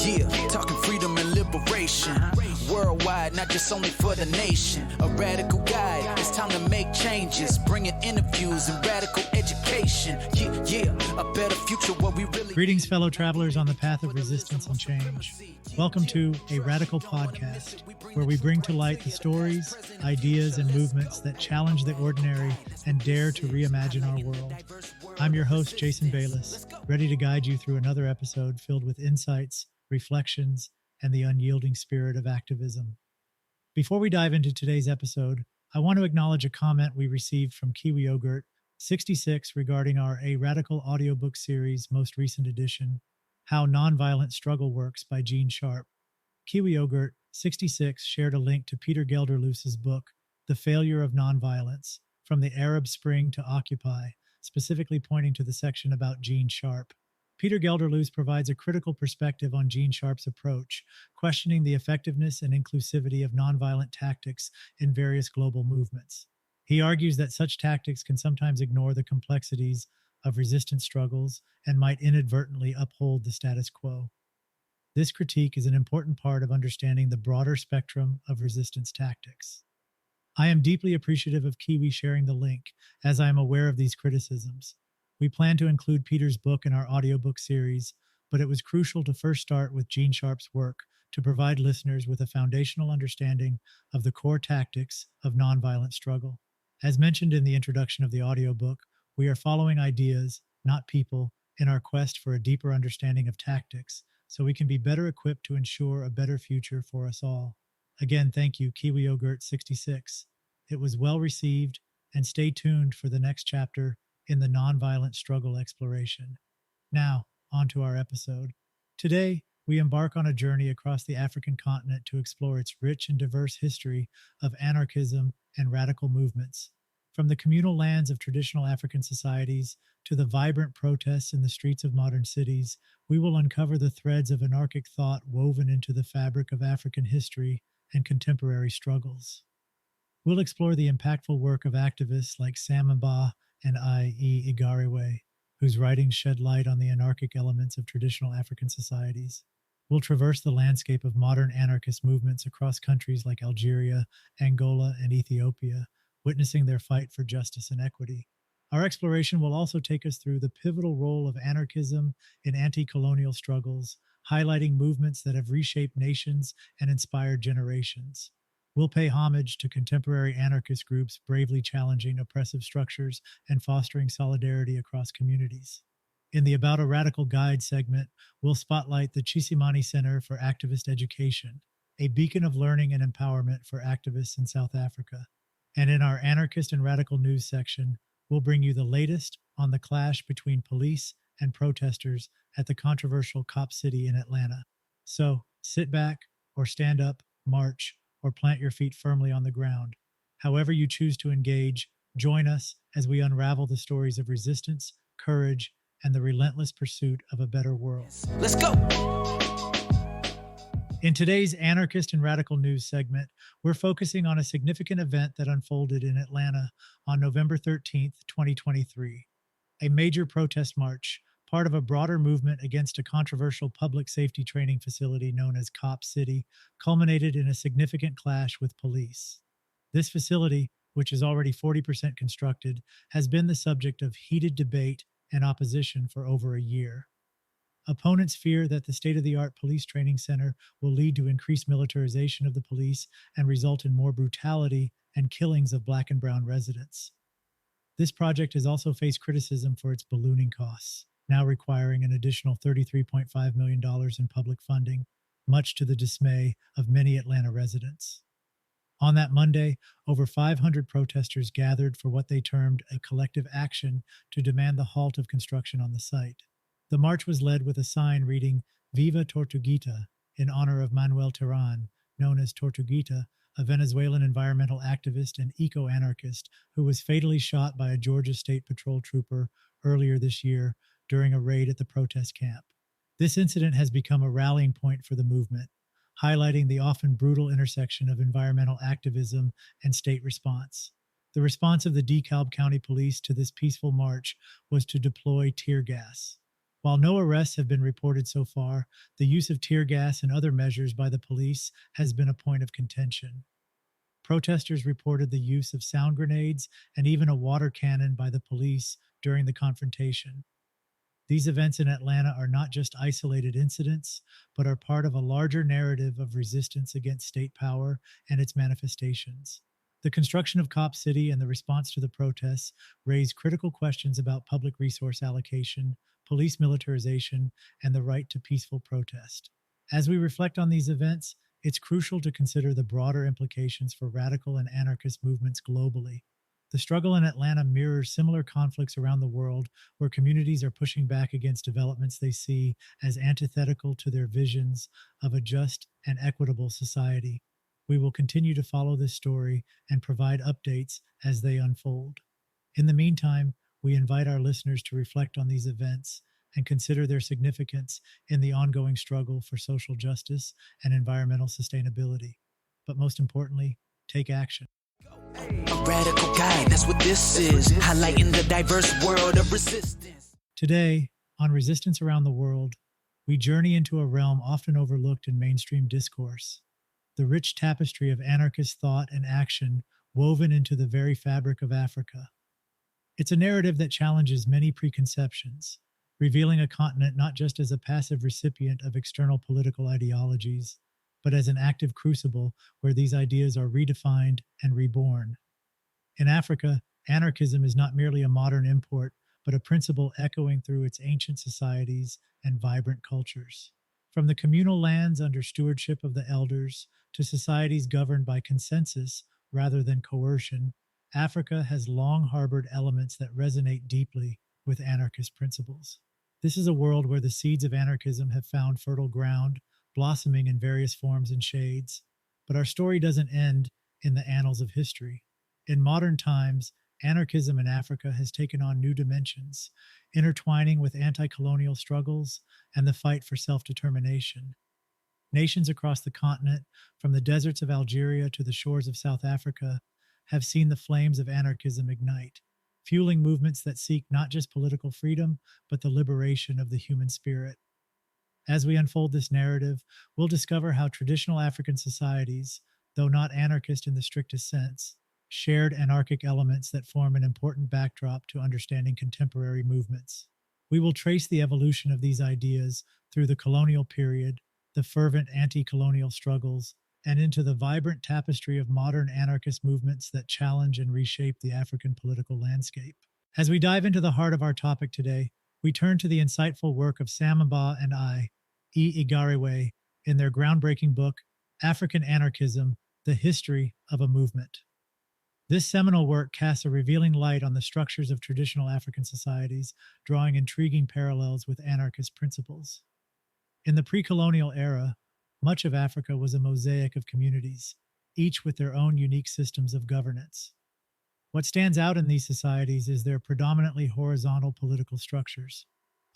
Yeah, talking freedom and liberation. Worldwide, not just only for the nation. A radical guide, it's time to make changes. Bringing interviews and radical education. Yeah, a better future where we really... Greetings, fellow travelers on the path of resistance and change. Welcome to A Radical Podcast, where we bring to light the stories, ideas, and movements that challenge the ordinary and dare to reimagine our world. I'm your host, Jason Bayless, ready to guide you through another episode filled with insights, reflections, and the unyielding spirit of activism. Before we dive into today's episode, I want to acknowledge a comment we received from Kiwi Yogurt 66 regarding our A Radical audiobook series most recent edition, How Nonviolent Struggle Works by Gene Sharp. Kiwi Yogurt 66 shared a link to Peter Gelderloos's book, The Failure of Nonviolence, From the Arab Spring to Occupy, specifically pointing to the section about Gene Sharp. Peter Gelderloos provides a critical perspective on Gene Sharp's approach, questioning the effectiveness and inclusivity of nonviolent tactics in various global movements. He argues that such tactics can sometimes ignore the complexities of resistance struggles and might inadvertently uphold the status quo. This critique is an important part of understanding the broader spectrum of resistance tactics. I am deeply appreciative of Kiwi sharing the link, as I am aware of these criticisms. We plan to include Peter's book in our audiobook series, but it was crucial to first start with Gene Sharp's work to provide listeners with a foundational understanding of the core tactics of nonviolent struggle. As mentioned in the introduction of the audiobook, we are following ideas, not people, in our quest for a deeper understanding of tactics, so we can be better equipped to ensure a better future for us all. Again, thank you, Kiwi Yogurt 66. It was well received, and stay tuned for the next chapter in the nonviolent struggle exploration. Now, on to our episode. Today, we embark on a journey across the African continent to explore its rich and diverse history of anarchism and radical movements. From the communal lands of traditional African societies to the vibrant protests in the streets of modern cities, we will uncover the threads of anarchic thought woven into the fabric of African history and contemporary struggles. We'll explore the impactful work of activists like Sam Mbah and I.E. Igarewe, whose writings shed light on the anarchic elements of traditional African societies. We'll traverse the landscape of modern anarchist movements across countries like Algeria, Angola, and Ethiopia, witnessing their fight for justice and equity. Our exploration will also take us through the pivotal role of anarchism in anti-colonial struggles, highlighting movements that have reshaped nations and inspired generations. We'll pay homage to contemporary anarchist groups bravely challenging oppressive structures and fostering solidarity across communities. In the About a Radical Guide segment, we'll spotlight the Tshisimani Centre for Activist Education, a beacon of learning and empowerment for activists in South Africa. And in our Anarchist and Radical News section, we'll bring you the latest on the clash between police and protesters at the controversial Cop City in Atlanta. So sit back or stand up, march, or plant your feet firmly on the ground. However you choose to engage, join us as we unravel the stories of resistance, courage, and the relentless pursuit of a better world. Let's go! In today's Anarchist and Radical News segment, we're focusing on a significant event that unfolded in Atlanta on November 13th, 2023. A major protest march, part of a broader movement against a controversial public safety training facility known as Cop City, culminated in a significant clash with police. This facility, which is already 40% constructed, has been the subject of heated debate and opposition for over a year. Opponents fear that the state-of-the-art police training center will lead to increased militarization of the police and result in more brutality and killings of Black and brown residents. This project has also faced criticism for its ballooning costs, now requiring an additional $33.5 million in public funding, much to the dismay of many Atlanta residents. On that Monday, over 500 protesters gathered for what they termed a collective action to demand the halt of construction on the site. The march was led with a sign reading Viva Tortuguita in honor of Manuel Terán, known as Tortuguita, a Venezuelan environmental activist and eco-anarchist who was fatally shot by a Georgia State Patrol trooper earlier this year during a raid at the protest camp. This incident has become a rallying point for the movement, highlighting the often brutal intersection of environmental activism and state response. The response of the DeKalb County Police to this peaceful march was to deploy tear gas. While no arrests have been reported so far, the use of tear gas and other measures by the police has been a point of contention. Protesters reported the use of sound grenades and even a water cannon by the police during the confrontation. These events in Atlanta are not just isolated incidents, but are part of a larger narrative of resistance against state power and its manifestations. The construction of Cop City and the response to the protests raise critical questions about public resource allocation, police militarization, and the right to peaceful protest. As we reflect on these events, it's crucial to consider the broader implications for radical and anarchist movements globally. The struggle in Atlanta mirrors similar conflicts around the world where communities are pushing back against developments they see as antithetical to their visions of a just and equitable society. We will continue to follow this story and provide updates as they unfold. In the meantime, we invite our listeners to reflect on these events and consider their significance in the ongoing struggle for social justice and environmental sustainability. But most importantly, take action. A radical guide, that's what this is. Highlighting the diverse world of resistance. Today, on Resistance Around the World, we journey into a realm often overlooked in mainstream discourse, the rich tapestry of anarchist thought and action woven into the very fabric of Africa. It's a narrative that challenges many preconceptions, revealing a continent not just as a passive recipient of external political ideologies, but as an active crucible where these ideas are redefined and reborn. In Africa, anarchism is not merely a modern import, but a principle echoing through its ancient societies and vibrant cultures. From the communal lands under stewardship of the elders to societies governed by consensus rather than coercion, Africa has long harbored elements that resonate deeply with anarchist principles. This is a world where the seeds of anarchism have found fertile ground, blossoming in various forms and shades. But our story doesn't end in the annals of history. In modern times, anarchism in Africa has taken on new dimensions, intertwining with anti-colonial struggles and the fight for self-determination. Nations across the continent, from the deserts of Algeria to the shores of South Africa, have seen the flames of anarchism ignite, fueling movements that seek not just political freedom, but the liberation of the human spirit. As we unfold this narrative, we'll discover how traditional African societies, though not anarchist in the strictest sense, shared anarchic elements that form an important backdrop to understanding contemporary movements. We will trace the evolution of these ideas through the colonial period, the fervent anti-colonial struggles, and into the vibrant tapestry of modern anarchist movements that challenge and reshape the African political landscape. As we dive into the heart of our topic today, we turn to the insightful work of Samamba and E. Igariwe in their groundbreaking book, African Anarchism, The History of a Movement. This seminal work casts a revealing light on the structures of traditional African societies, drawing intriguing parallels with anarchist principles. In the pre-colonial era, much of Africa was a mosaic of communities, each with their own unique systems of governance. What stands out in these societies is their predominantly horizontal political structures.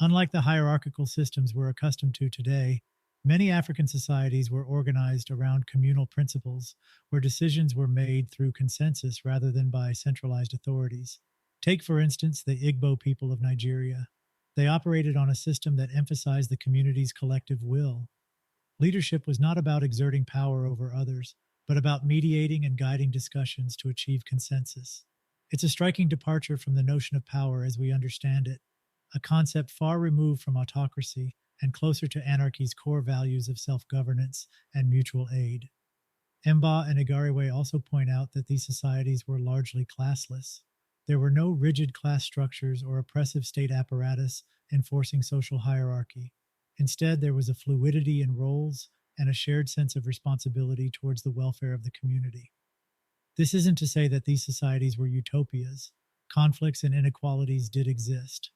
Unlike the hierarchical systems we're accustomed to today, many African societies were organized around communal principles where decisions were made through consensus rather than by centralized authorities. Take, for instance, the Igbo people of Nigeria. They operated on a system that emphasized the community's collective will. Leadership was not about exerting power over others, but about mediating and guiding discussions to achieve consensus. It's a striking departure from the notion of power as we understand it, a concept far removed from autocracy and closer to anarchy's core values of self-governance and mutual aid. Mba and Igariwe also point out that these societies were largely classless. There were no rigid class structures or oppressive state apparatus enforcing social hierarchy. Instead, there was a fluidity in roles and a shared sense of responsibility towards the welfare of the community. This isn't to say that these societies were utopias. Conflicts and inequalities did exist.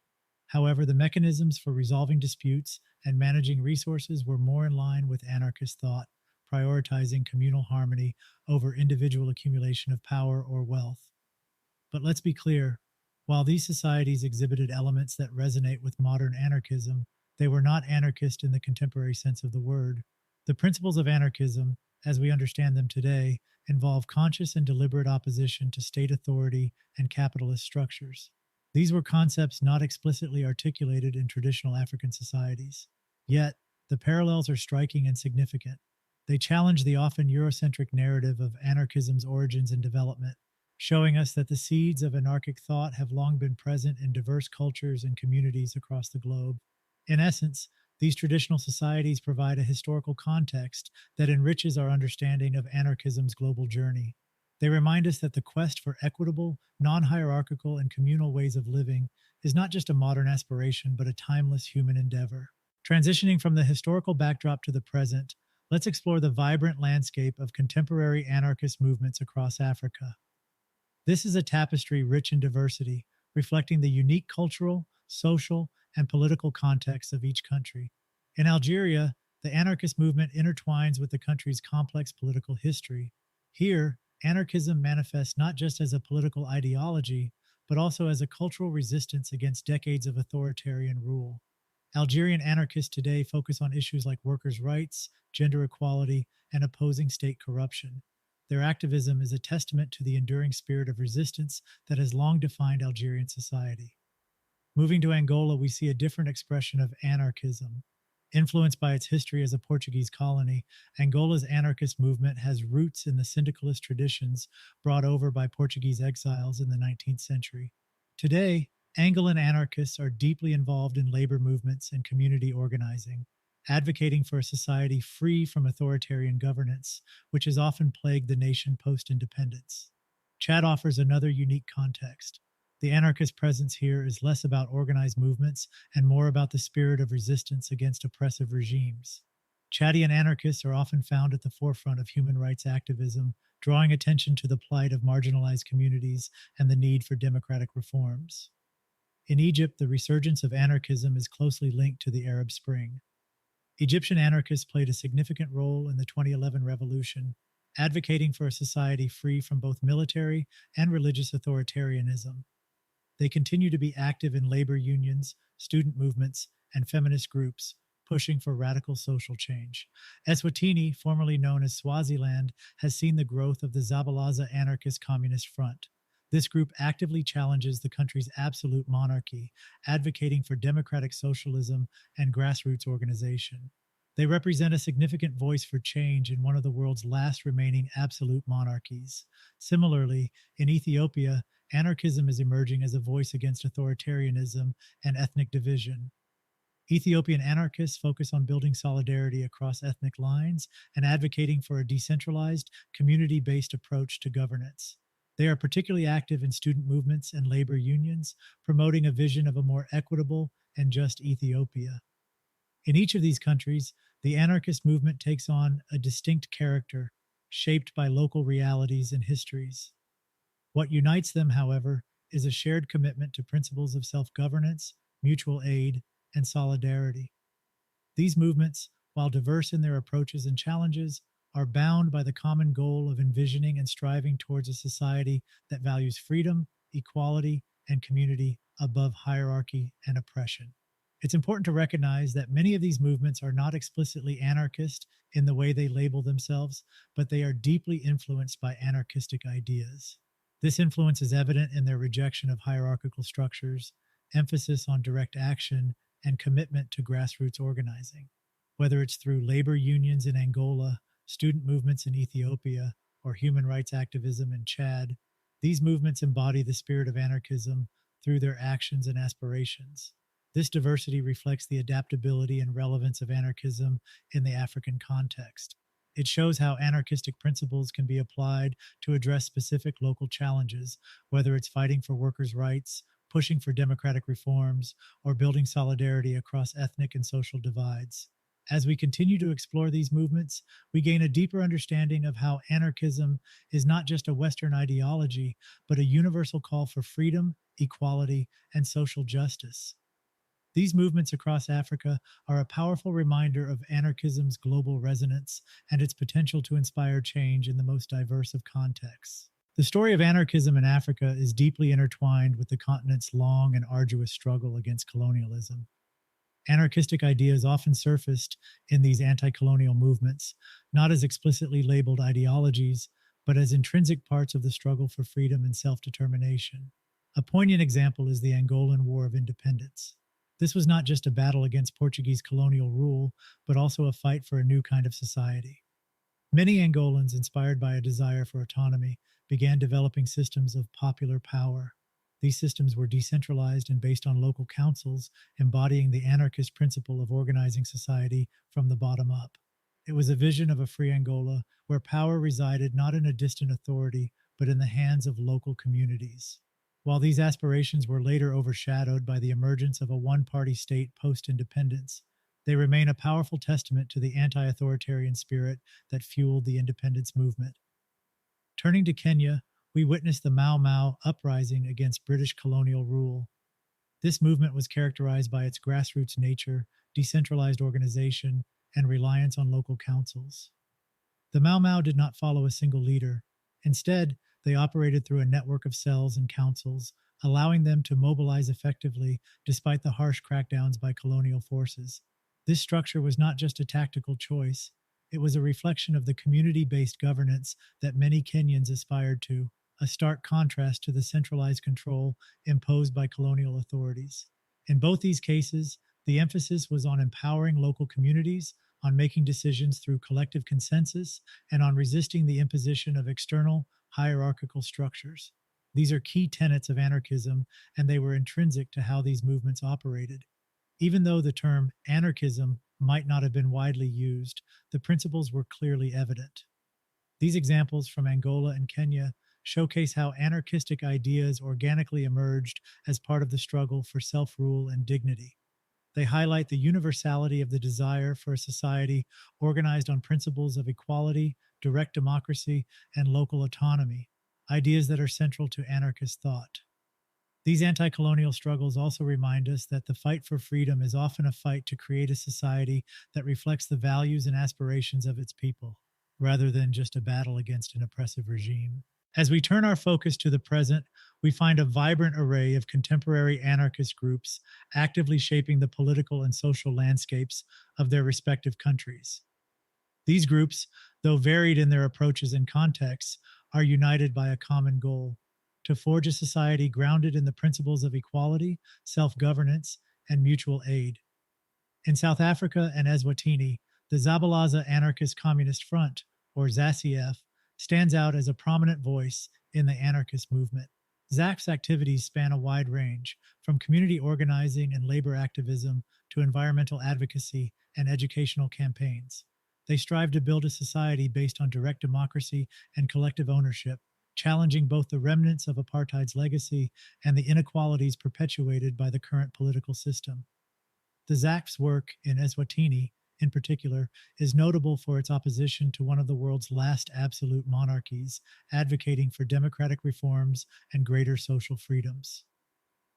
However, the mechanisms for resolving disputes and managing resources were more in line with anarchist thought, prioritizing communal harmony over individual accumulation of power or wealth. But let's be clear, while these societies exhibited elements that resonate with modern anarchism, they were not anarchist in the contemporary sense of the word. The principles of anarchism, as we understand them today, involve conscious and deliberate opposition to state authority and capitalist structures. These were concepts not explicitly articulated in traditional African societies. Yet, the parallels are striking and significant. They challenge the often Eurocentric narrative of anarchism's origins and development, showing us that the seeds of anarchic thought have long been present in diverse cultures and communities across the globe. In essence, these traditional societies provide a historical context that enriches our understanding of anarchism's global journey. They remind us that the quest for equitable, non hierarchical, and communal ways of living is not just a modern aspiration, but a timeless human endeavor. Transitioning from the historical backdrop to the present, let's explore the vibrant landscape of contemporary anarchist movements across Africa. This is a tapestry rich in diversity, reflecting the unique cultural, social, and political context of each country. In Algeria, the anarchist movement intertwines with the country's complex political history. Here, anarchism manifests not just as a political ideology, but also as a cultural resistance against decades of authoritarian rule. Algerian anarchists today focus on issues like workers' rights, gender equality, and opposing state corruption. Their activism is a testament to the enduring spirit of resistance that has long defined Algerian society. Moving to Angola, we see a different expression of anarchism. Influenced by its history as a Portuguese colony, Angola's anarchist movement has roots in the syndicalist traditions brought over by Portuguese exiles in the 19th century. Today, Angolan anarchists are deeply involved in labor movements and community organizing, advocating for a society free from authoritarian governance, which has often plagued the nation post independence. Chad offers another unique context. The anarchist presence here is less about organized movements and more about the spirit of resistance against oppressive regimes. Chadian anarchists are often found at the forefront of human rights activism, drawing attention to the plight of marginalized communities and the need for democratic reforms. In Egypt, the resurgence of anarchism is closely linked to the Arab Spring. Egyptian anarchists played a significant role in the 2011 revolution, advocating for a society free from both military and religious authoritarianism. They continue to be active in labor unions, student movements, and feminist groups, pushing for radical social change. Eswatini, formerly known as Swaziland, has seen the growth of the Zabalaza Anarchist Communist Front. This group actively challenges the country's absolute monarchy, advocating for democratic socialism and grassroots organization. They represent a significant voice for change in one of the world's last remaining absolute monarchies. Similarly, in Ethiopia, anarchism is emerging as a voice against authoritarianism and ethnic division. Ethiopian anarchists focus on building solidarity across ethnic lines and advocating for a decentralized, community based approach to governance. They are particularly active in student movements and labor unions, promoting a vision of a more equitable and just Ethiopia. In each of these countries, the anarchist movement takes on a distinct character, shaped by local realities and histories. What unites them, however, is a shared commitment to principles of self governance, mutual aid, and solidarity. These movements, while diverse in their approaches and challenges, are bound by the common goal of envisioning and striving towards a society that values freedom, equality, and community above hierarchy and oppression. It's important to recognize that many of these movements are not explicitly anarchist in the way they label themselves, but they are deeply influenced by anarchistic ideas. This influence is evident in their rejection of hierarchical structures, emphasis on direct action, and commitment to grassroots organizing. Whether it's through labor unions in Angola, student movements in Ethiopia, or human rights activism in Chad, these movements embody the spirit of anarchism through their actions and aspirations. This diversity reflects the adaptability and relevance of anarchism in the African context. It shows how anarchistic principles can be applied to address specific local challenges, whether it's fighting for workers' rights, pushing for democratic reforms, or building solidarity across ethnic and social divides. As we continue to explore these movements, we gain a deeper understanding of how anarchism is not just a Western ideology, but a universal call for freedom, equality, and social justice. These movements across Africa are a powerful reminder of anarchism's global resonance and its potential to inspire change in the most diverse of contexts. The story of anarchism in Africa is deeply intertwined with the continent's long and arduous struggle against colonialism. Anarchistic ideas often surfaced in these anti colonial movements, not as explicitly labeled ideologies, but as intrinsic parts of the struggle for freedom and self determination. A poignant example is the Angolan War of Independence. This was not just a battle against Portuguese colonial rule, but also a fight for a new kind of society. Many Angolans, inspired by a desire for autonomy, began developing systems of popular power. These systems were decentralized and based on local councils, embodying the anarchist principle of organizing society from the bottom up. It was a vision of a free Angola where power resided not in a distant authority, but in the hands of local communities. While these aspirations were later overshadowed by the emergence of a one party state post independence, they remain a powerful testament to the anti authoritarian spirit that fueled the independence movement. Turning to Kenya, we witnessed the Mau Mau uprising against British colonial rule. This movement was characterized by its grassroots nature, decentralized organization, and reliance on local councils. The Mau Mau did not follow a single leader. Instead, they operated through a network of cells and councils, allowing them to mobilize effectively despite the harsh crackdowns by colonial forces. This structure was not just a tactical choice, it was a reflection of the community based governance that many Kenyans aspired to, a stark contrast to the centralized control imposed by colonial authorities. In both these cases, the emphasis was on empowering local communities, on making decisions through collective consensus, and on resisting the imposition of external hierarchical structures. These are key tenets of anarchism, and they were intrinsic to how these movements operated. Even though the term anarchism might not have been widely used, the principles were clearly evident. These examples from Angola and Kenya showcase how anarchistic ideas organically emerged as part of the struggle for self rule and dignity. They highlight the universality of the desire for a society organized on principles of equality, direct democracy, and local autonomy, ideas that are central to anarchist thought. These anti colonial struggles also remind us that the fight for freedom is often a fight to create a society that reflects the values and aspirations of its people, rather than just a battle against an oppressive regime. As we turn our focus to the present, we find a vibrant array of contemporary anarchist groups actively shaping the political and social landscapes of their respective countries. These groups, though varied in their approaches and contexts, are united by a common goal: to forge a society grounded in the principles of equality, self governance, and mutual aid. In South Africa and Eswatini, the Zabalaza Anarchist Communist Front, or ZACF, stands out as a prominent voice in the anarchist movement. ZACF's activities span a wide range, from community organizing and labor activism to environmental advocacy and educational campaigns. They strive to build a society based on direct democracy and collective ownership, challenging both the remnants of apartheid's legacy and the inequalities perpetuated by the current political system. The ZACF's work in Eswatini, in particular, is notable for its opposition to one of the world's last absolute monarchies, advocating for democratic reforms and greater social freedoms.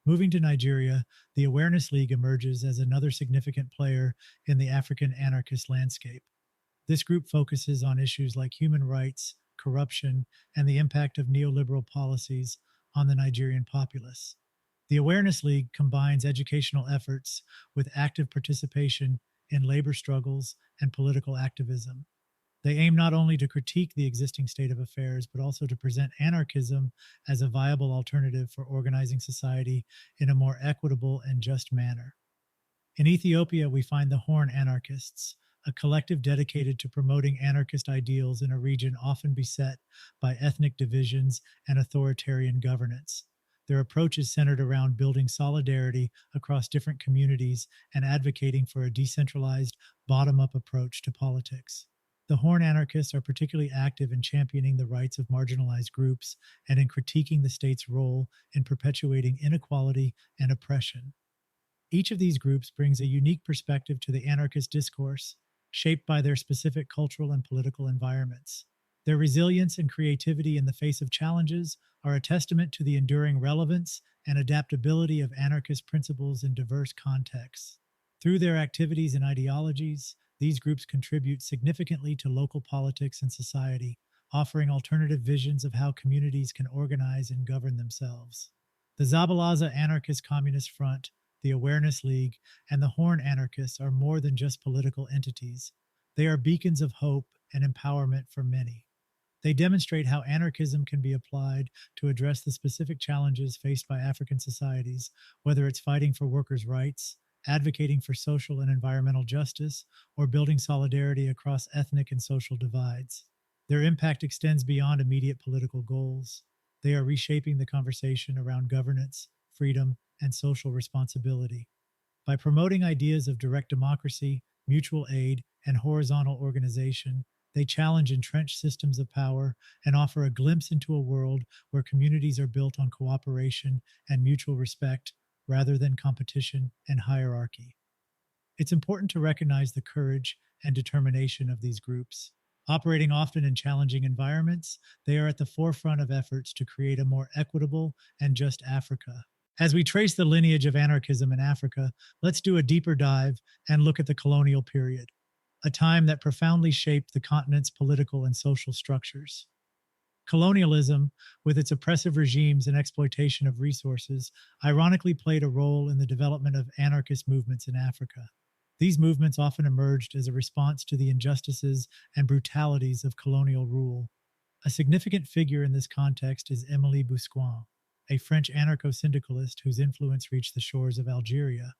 Moving to Nigeria, the Awareness League emerges as another significant player in the African anarchist landscape. This group focuses on issues like human rights, corruption, and the impact of neoliberal policies on the Nigerian populace. The Awareness League combines educational efforts with active participation in labor struggles and political activism. They aim not only to critique the existing state of affairs, but also to present anarchism as a viable alternative for organizing society in a more equitable and just manner. In Ethiopia, we find the Horn Anarchists, a collective dedicated to promoting anarchist ideals in a region often beset by ethnic divisions and authoritarian governance. Their approach is centered around building solidarity across different communities and advocating for a decentralized, bottom up approach to politics. The Horn Anarchists are particularly active in championing the rights of marginalized groups and in critiquing the state's role in perpetuating inequality and oppression. Each of these groups brings a unique perspective to the anarchist discourse, shaped by their specific cultural and political environments. Their resilience and creativity in the face of challenges are a testament to the enduring relevance and adaptability of anarchist principles in diverse contexts. Through their activities and ideologies, these groups contribute significantly to local politics and society, offering alternative visions of how communities can organize and govern themselves. The Zabalaza Anarchist Communist Front, the Awareness League, and the Horn Anarchists are more than just political entities. They are beacons of hope and empowerment for many. They demonstrate how anarchism can be applied to address the specific challenges faced by African societies, whether it's fighting for workers' rights, advocating for social and environmental justice, or building solidarity across ethnic and social divides. Their impact extends beyond immediate political goals. They are reshaping the conversation around governance, freedom, and social responsibility. By promoting ideas of direct democracy, mutual aid, and horizontal organization, they challenge entrenched systems of power and offer a glimpse into a world where communities are built on cooperation and mutual respect rather than competition and hierarchy. It's important to recognize the courage and determination of these groups. Operating often in challenging environments, they are at the forefront of efforts to create a more equitable and just Africa. As we trace the lineage of anarchism in Africa, let's do a deeper dive and look at the colonial period, a time that profoundly shaped the continent's political and social structures. Colonialism, with its oppressive regimes and exploitation of resources, ironically played a role in the development of anarchist movements in Africa. These movements often emerged as a response to the injustices and brutalities of colonial rule. A significant figure in this context is Émilie Bousquin, a French anarcho syndicalist whose influence reached the shores of Algeria.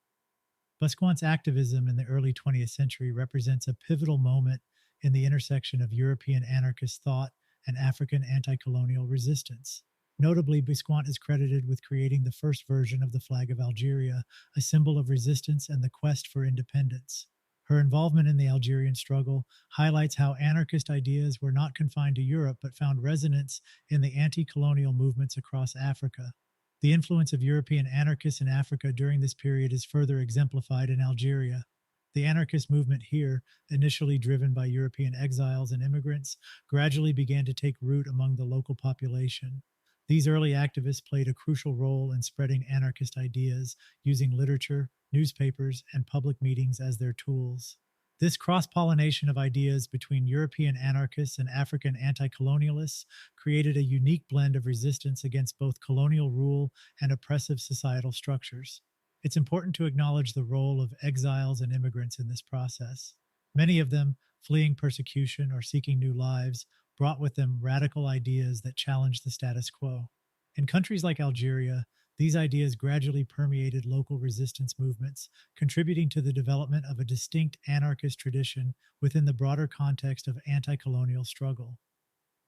Busquin's activism in the early 20th century represents a pivotal moment in the intersection of European anarchist thought and African anti colonial resistance. Notably, Busquin is credited with creating the first version of the flag of Algeria, a symbol of resistance and the quest for independence. Her involvement in the Algerian struggle highlights how anarchist ideas were not confined to Europe but found resonance in the anti colonial movements across Africa. The influence of European anarchists in Africa during this period is further exemplified in Algeria. The anarchist movement here, initially driven by European exiles and immigrants, gradually began to take root among the local population. These early activists played a crucial role in spreading anarchist ideas, using literature, newspapers, and public meetings as their tools. This cross pollination of ideas between European anarchists and African anti colonialists created a unique blend of resistance against both colonial rule and oppressive societal structures. It's important to acknowledge the role of exiles and immigrants in this process. Many of them, fleeing persecution or seeking new lives, brought with them radical ideas that challenged the status quo. In countries like Algeria, these ideas gradually permeated local resistance movements, contributing to the development of a distinct anarchist tradition within the broader context of anti colonial struggle.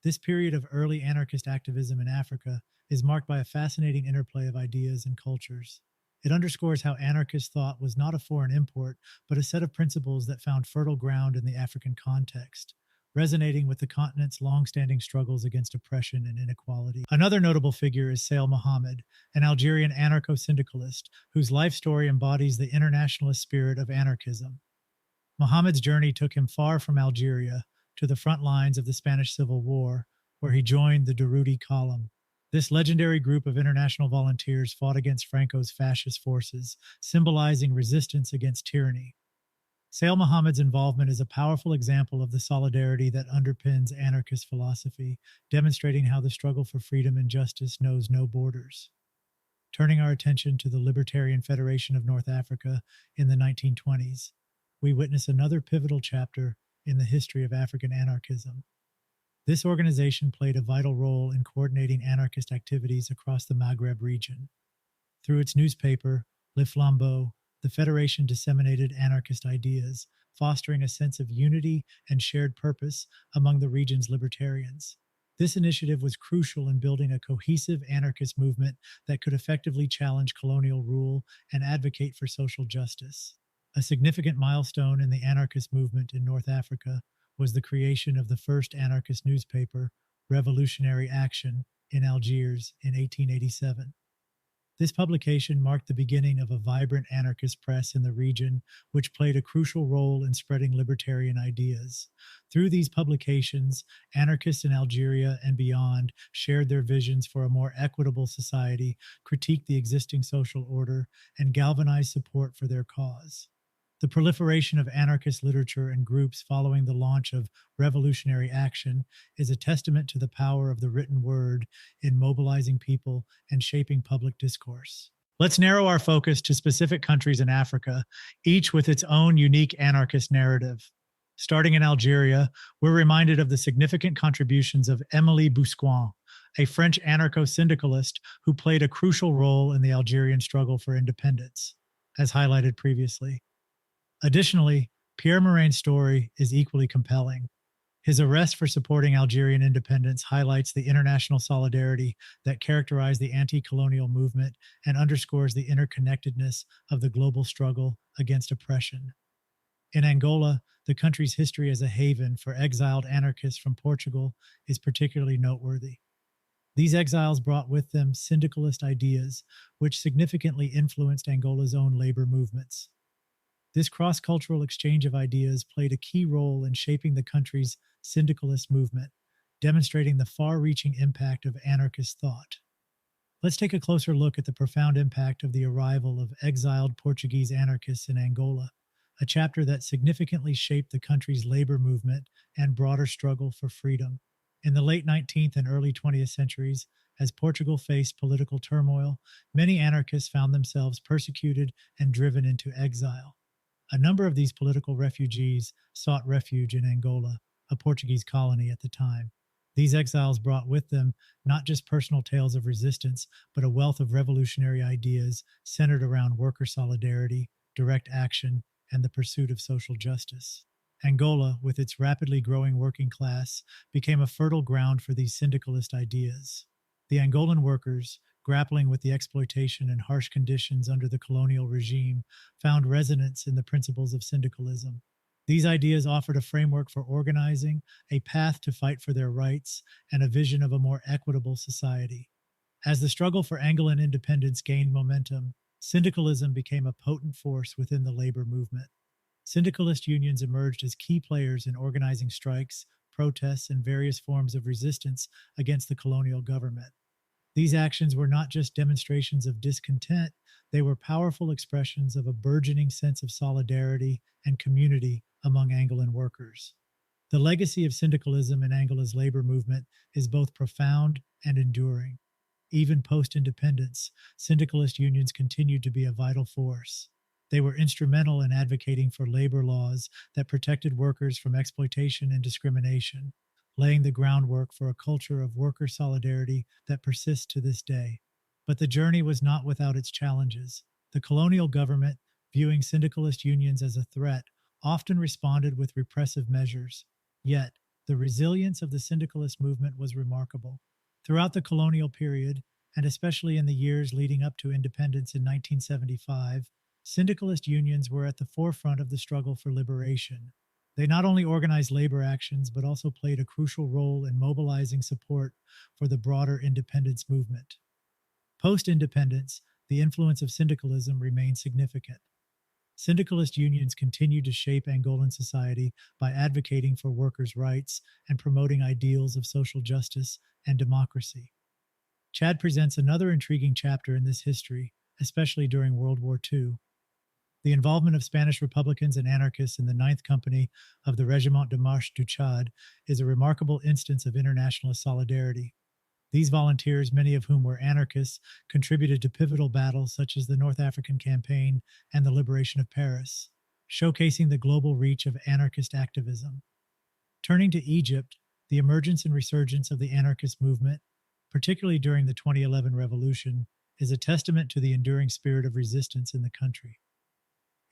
This period of early anarchist activism in Africa is marked by a fascinating interplay of ideas and cultures. It underscores how anarchist thought was not a foreign import, but a set of principles that found fertile ground in the African context, resonating with the continent's long-standing struggles against oppression and inequality. Another notable figure is Sail Mohammed, an Algerian anarcho-syndicalist whose life story embodies the internationalist spirit of anarchism. Mohammed's journey took him far from Algeria to the front lines of the Spanish Civil War, where he joined the Durruti Column. This legendary group of international volunteers fought against Franco's fascist forces, symbolizing resistance against tyranny. Sail Mohammed's involvement is a powerful example of the solidarity that underpins anarchist philosophy, demonstrating how the struggle for freedom and justice knows no borders. Turning our attention to the Libertarian Federation of North Africa in the 1920s, we witness another pivotal chapter in the history of African anarchism. This organization played a vital role in coordinating anarchist activities across the Maghreb region. Through its newspaper, Le Flambeau, the Federation disseminated anarchist ideas, fostering a sense of unity and shared purpose among the region's libertarians. This initiative was crucial in building a cohesive anarchist movement that could effectively challenge colonial rule and advocate for social justice. A significant milestone in the anarchist movement in North Africa was the creation of the first anarchist newspaper, Revolutionary Action, in Algiers in 1887. This publication marked the beginning of a vibrant anarchist press in the region, which played a crucial role in spreading libertarian ideas. Through these publications, anarchists in Algeria and beyond shared their visions for a more equitable society, critiqued the existing social order, and galvanized support for their cause. The proliferation of anarchist literature and groups following the launch of Revolutionary Action is a testament to the power of the written word in mobilizing people and shaping public discourse. Let's narrow our focus to specific countries in Africa, each with its own unique anarchist narrative. Starting in Algeria, we're reminded of the significant contributions of Émilie Bousquin, a French anarcho-syndicalist who played a crucial role in the Algerian struggle for independence, as highlighted previously. Additionally, Pierre Morin's story is equally compelling. His arrest for supporting Algerian independence highlights the international solidarity that characterized the anti-colonial movement and underscores the interconnectedness of the global struggle against oppression. In Angola, the country's history as a haven for exiled anarchists from Portugal is particularly noteworthy. These exiles brought with them syndicalist ideas, which significantly influenced Angola's own labor movements. This cross-cultural exchange of ideas played a key role in shaping the country's syndicalist movement, demonstrating the far-reaching impact of anarchist thought. Let's take a closer look at the profound impact of the arrival of exiled Portuguese anarchists in Angola, a chapter that significantly shaped the country's labor movement and broader struggle for freedom. In the late 19th and early 20th centuries, as Portugal faced political turmoil, many anarchists found themselves persecuted and driven into exile. A number of these political refugees sought refuge in Angola, a Portuguese colony at the time. These exiles brought with them not just personal tales of resistance, but a wealth of revolutionary ideas centered around worker solidarity, direct action, and the pursuit of social justice. Angola, with its rapidly growing working class, became a fertile ground for these syndicalist ideas. The Angolan workers, grappling with the exploitation and harsh conditions under the colonial regime, found resonance in the principles of syndicalism. These ideas offered a framework for organizing, a path to fight for their rights, and a vision of a more equitable society. As the struggle for Angolan independence gained momentum, syndicalism became a potent force within the labor movement. Syndicalist unions emerged as key players in organizing strikes, protests, and various forms of resistance against the colonial government. These actions were not just demonstrations of discontent, they were powerful expressions of a burgeoning sense of solidarity and community among Angolan workers. The legacy of syndicalism in Angola's labor movement is both profound and enduring. Even post-independence, syndicalist unions continued to be a vital force. They were instrumental in advocating for labor laws that protected workers from exploitation and discrimination, laying the groundwork for a culture of worker solidarity that persists to this day. But the journey was not without its challenges. The colonial government, viewing syndicalist unions as a threat, often responded with repressive measures. Yet, the resilience of the syndicalist movement was remarkable. Throughout the colonial period, and especially in the years leading up to independence in 1975, syndicalist unions were at the forefront of the struggle for liberation. They not only organized labor actions, but also played a crucial role in mobilizing support for the broader independence movement. Post-independence, the influence of syndicalism remained significant. Syndicalist unions continued to shape Angolan society by advocating for workers' rights and promoting ideals of social justice and democracy. Chad presents another intriguing chapter in this history, especially during World War II. The involvement of Spanish Republicans and anarchists in the Ninth Company of the Régiment de Marche du Tchad is a remarkable instance of internationalist solidarity. These volunteers, many of whom were anarchists, contributed to pivotal battles such as the North African Campaign and the liberation of Paris, showcasing the global reach of anarchist activism. Turning to Egypt, the emergence and resurgence of the anarchist movement, particularly during the 2011 revolution, is a testament to the enduring spirit of resistance in the country.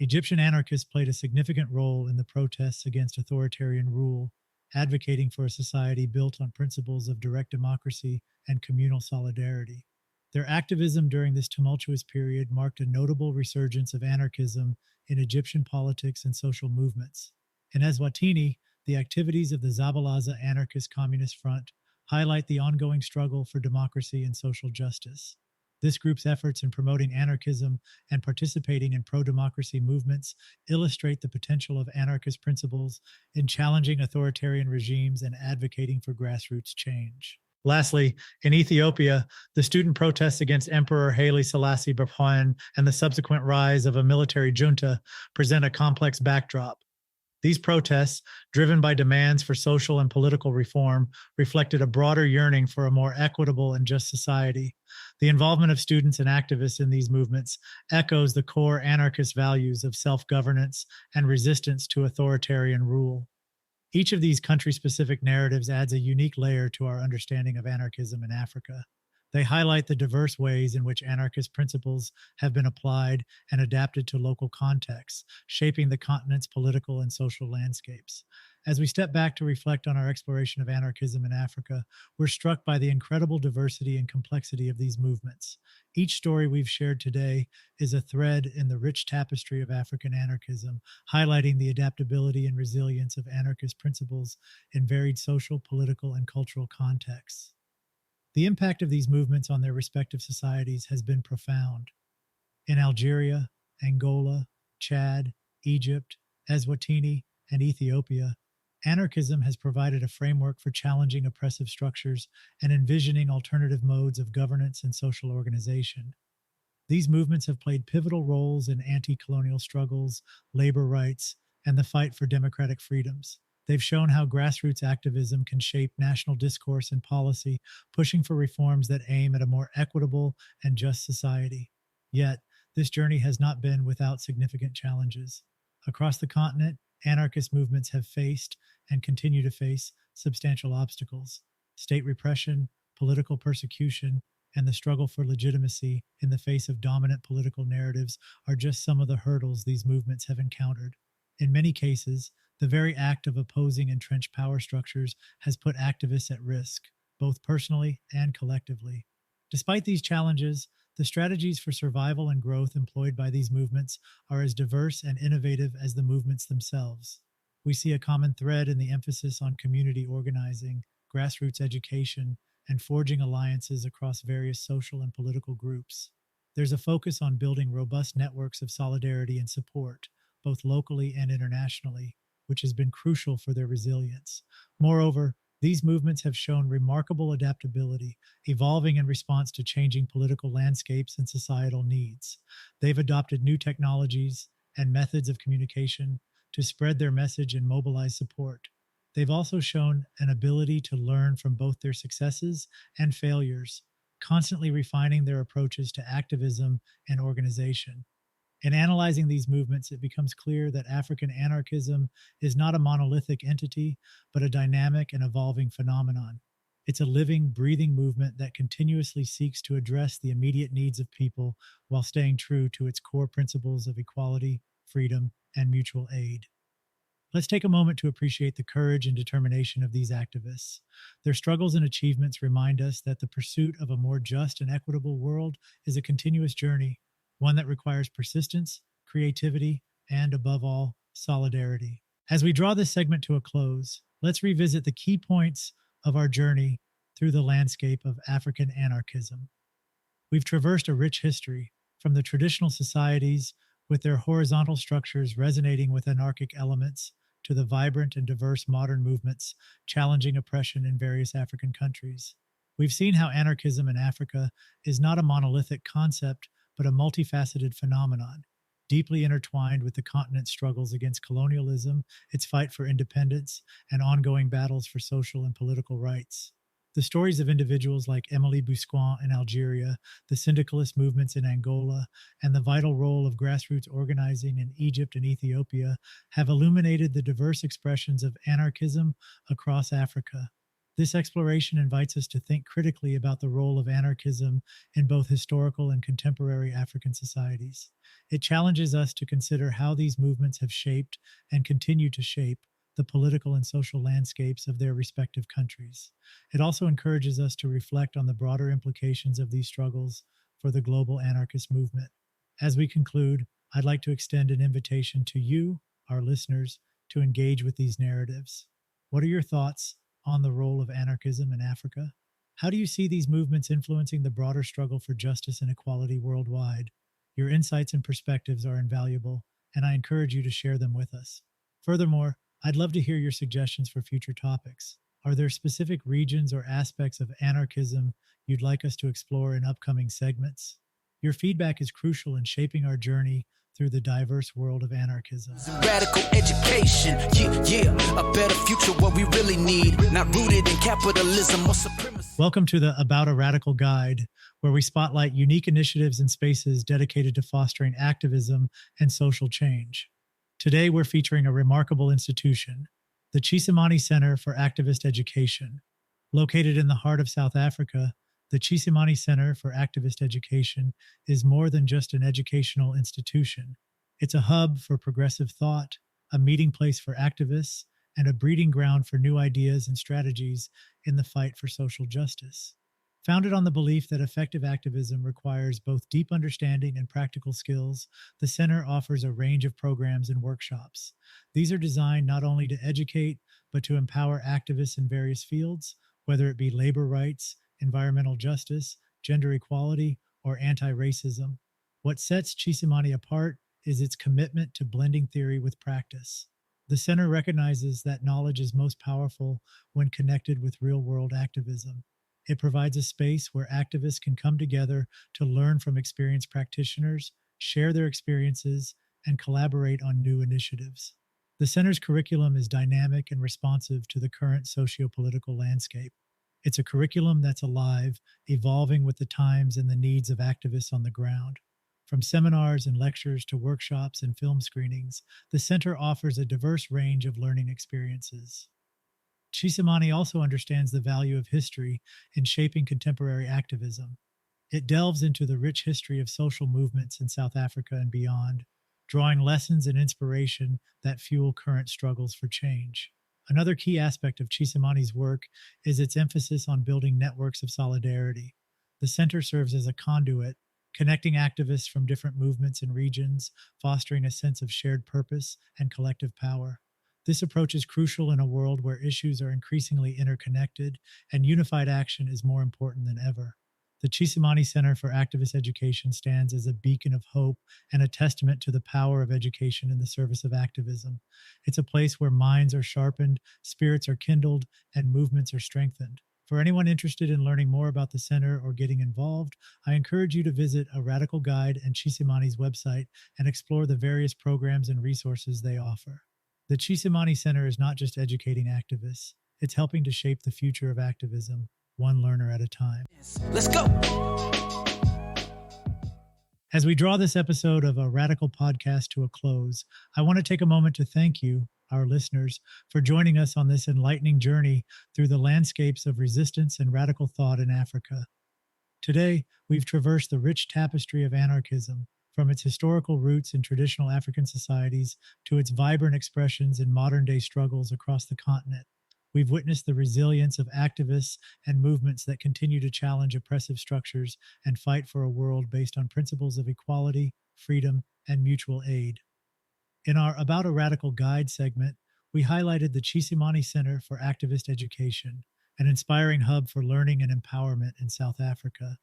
Egyptian anarchists played a significant role in the protests against authoritarian rule, advocating for a society built on principles of direct democracy and communal solidarity. Their activism during this tumultuous period marked a notable resurgence of anarchism in Egyptian politics and social movements. In Eswatini, the activities of the Zabalaza Anarchist Communist Front highlight the ongoing struggle for democracy and social justice. This group's efforts in promoting anarchism and participating in pro-democracy movements illustrate the potential of anarchist principles in challenging authoritarian regimes and advocating for grassroots change. Lastly, in Ethiopia, the student protests against Emperor Haile Selassie Berhane and the subsequent rise of a military junta present a complex backdrop. These protests, driven by demands for social and political reform, reflected a broader yearning for a more equitable and just society. The involvement of students and activists in these movements echoes the core anarchist values of self-governance and resistance to authoritarian rule. Each of these country-specific narratives adds a unique layer to our understanding of anarchism in Africa. They highlight the diverse ways in which anarchist principles have been applied and adapted to local contexts, shaping the continent's political and social landscapes. As we step back to reflect on our exploration of anarchism in Africa, we're struck by the incredible diversity and complexity of these movements. Each story we've shared today is a thread in the rich tapestry of African anarchism, highlighting the adaptability and resilience of anarchist principles in varied social, political, and cultural contexts. The impact of these movements on their respective societies has been profound. In Algeria, Angola, Chad, Egypt, Eswatini, and Ethiopia, anarchism has provided a framework for challenging oppressive structures and envisioning alternative modes of governance and social organization. These movements have played pivotal roles in anti-colonial struggles, labor rights, and the fight for democratic freedoms. They've shown how grassroots activism can shape national discourse and policy, pushing for reforms that aim at a more equitable and just society. Yet, this journey has not been without significant challenges. Across the continent, anarchist movements have faced and continue to face substantial obstacles. State repression, political persecution, and the struggle for legitimacy in the face of dominant political narratives are just some of the hurdles these movements have encountered. In many cases, the very act of opposing entrenched power structures has put activists at risk, both personally and collectively. Despite these challenges, the strategies for survival and growth employed by these movements are as diverse and innovative as the movements themselves. We see a common thread in the emphasis on community organizing, grassroots education, and forging alliances across various social and political groups. There's a focus on building robust networks of solidarity and support, both locally and internationally, which has been crucial for their resilience. Moreover, these movements have shown remarkable adaptability, evolving in response to changing political landscapes and societal needs. They've adopted new technologies and methods of communication to spread their message and mobilize support. They've also shown an ability to learn from both their successes and failures, constantly refining their approaches to activism and organization. In analyzing these movements, it becomes clear that African anarchism is not a monolithic entity, but a dynamic and evolving phenomenon. It's a living, breathing movement that continuously seeks to address the immediate needs of people while staying true to its core principles of equality, freedom, and mutual aid. Let's take a moment to appreciate the courage and determination of these activists. Their struggles and achievements remind us that the pursuit of a more just and equitable world is a continuous journey, one that requires persistence, creativity, and above all, solidarity. As we draw this segment to a close, let's revisit the key points of our journey through the landscape of African anarchism. We've traversed a rich history, from the traditional societies with their horizontal structures resonating with anarchic elements, to the vibrant and diverse modern movements challenging oppression in various African countries. We've seen how anarchism in Africa is not a monolithic concept, but a multifaceted phenomenon, deeply intertwined with the continent's struggles against colonialism, its fight for independence, and ongoing battles for social and political rights. The stories of individuals like Emily Busquin in Algeria, the syndicalist movements in Angola, and the vital role of grassroots organizing in Egypt and Ethiopia have illuminated the diverse expressions of anarchism across Africa. This exploration invites us to think critically about the role of anarchism in both historical and contemporary African societies. It challenges us to consider how these movements have shaped and continue to shape the political and social landscapes of their respective countries. It also encourages us to reflect on the broader implications of these struggles for the global anarchist movement. As we conclude, I'd like to extend an invitation to you, our listeners, to engage with these narratives. What are your thoughts on the role of anarchism in Africa? How do you see these movements influencing the broader struggle for justice and equality worldwide? Your insights and perspectives are invaluable, and I encourage you to share them with us. Furthermore, I'd love to hear your suggestions for future topics. Are there specific regions or aspects of anarchism you'd like us to explore in upcoming segments? Your feedback is crucial in shaping our journey through the diverse world of anarchism. Radical education, a better future, what we really need, not rooted in capitalism or supremacy. Welcome to the About a Radical Guide, where we spotlight unique initiatives and spaces dedicated to fostering activism and social change. Today, we're featuring a remarkable institution, the Tshisimani Centre for Activist Education. Located in the heart of South Africa, the Tshisimani Centre for Activist Education is more than just an educational institution. It's a hub for progressive thought, a meeting place for activists, and a breeding ground for new ideas and strategies in the fight for social justice. Founded on the belief that effective activism requires both deep understanding and practical skills, the center offers a range of programs and workshops. These are designed not only to educate, but to empower activists in various fields, whether it be labor rights, environmental justice, gender equality, or anti-racism. What sets Tshisimani apart is its commitment to blending theory with practice. The center recognizes that knowledge is most powerful when connected with real-world activism. It provides a space where activists can come together to learn from experienced practitioners, share their experiences, and collaborate on new initiatives. The center's curriculum is dynamic and responsive to the current socio-political landscape. It's a curriculum that's alive, evolving with the times and the needs of activists on the ground. From seminars and lectures to workshops and film screenings, the center offers a diverse range of learning experiences. Tshisimani also understands the value of history in shaping contemporary activism. It delves into the rich history of social movements in South Africa and beyond, drawing lessons and inspiration that fuel current struggles for change. Another key aspect of Tshisimani's work is its emphasis on building networks of solidarity. The center serves as a conduit, connecting activists from different movements and regions, fostering a sense of shared purpose and collective power. This approach is crucial in a world where issues are increasingly interconnected and unified action is more important than ever. The Tshisimani Centre for Activist Education stands as a beacon of hope and a testament to the power of education in the service of activism. It's a place where minds are sharpened, spirits are kindled, and movements are strengthened. For anyone interested in learning more about the center or getting involved, I encourage you to visit A Radical Guide and Tshisimani's website and explore the various programs and resources they offer. The Tshisimani Centre is not just educating activists, it's helping to shape the future of activism, one learner at a time. Let's go. As we draw this episode of A Radical Podcast to a close, I want to take a moment to thank you, our listeners, for joining us on this enlightening journey through the landscapes of resistance and radical thought in Africa. Today, we've traversed the rich tapestry of anarchism, from its historical roots in traditional African societies to its vibrant expressions in modern-day struggles across the continent. We've witnessed the resilience of activists and movements that continue to challenge oppressive structures and fight for a world based on principles of equality, freedom, and mutual aid. In our About a Radical Guide segment, we highlighted the Tshisimani Centre for Activist Education, an inspiring hub for learning and empowerment in South Africa.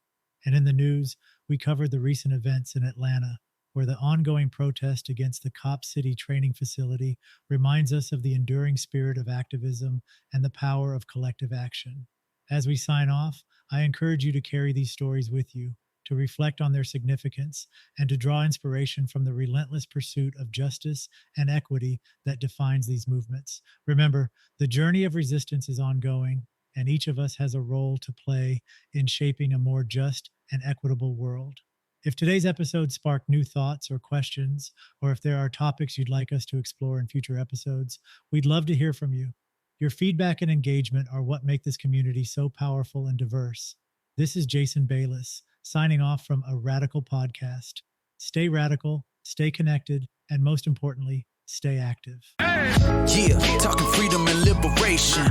And in the news, we covered the recent events in Atlanta, where the ongoing protest against the Cop City training facility reminds us of the enduring spirit of activism and the power of collective action. As we sign off, I encourage you to carry these stories with you, to reflect on their significance, and to draw inspiration from the relentless pursuit of justice and equity that defines these movements. Remember, the journey of resistance is ongoing, and each of us has a role to play in shaping a more just and equitable world. If today's episode sparked new thoughts or questions, or if there are topics you'd like us to explore in future episodes, we'd love to hear from you. Your feedback and engagement are what make this community so powerful and diverse. This is Jason Bayless, signing off from A Radical Podcast. Stay radical, stay connected, and most importantly, stay active. Yeah, talking freedom and liberation.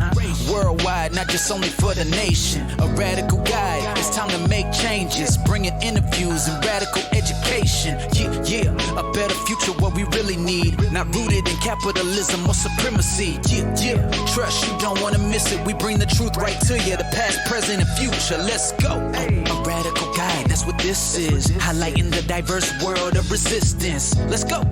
Worldwide, not just only for the nation. A radical guide, it's time to make changes. Bringing interviews and radical education. Yeah, a better future, what we really need. Not rooted in capitalism or supremacy. Yeah, trust, you don't want to miss it. We bring the truth right to you, the past, present, and future. Let's go. A radical guide, that's what this is. Highlighting the diverse world of resistance. Let's go.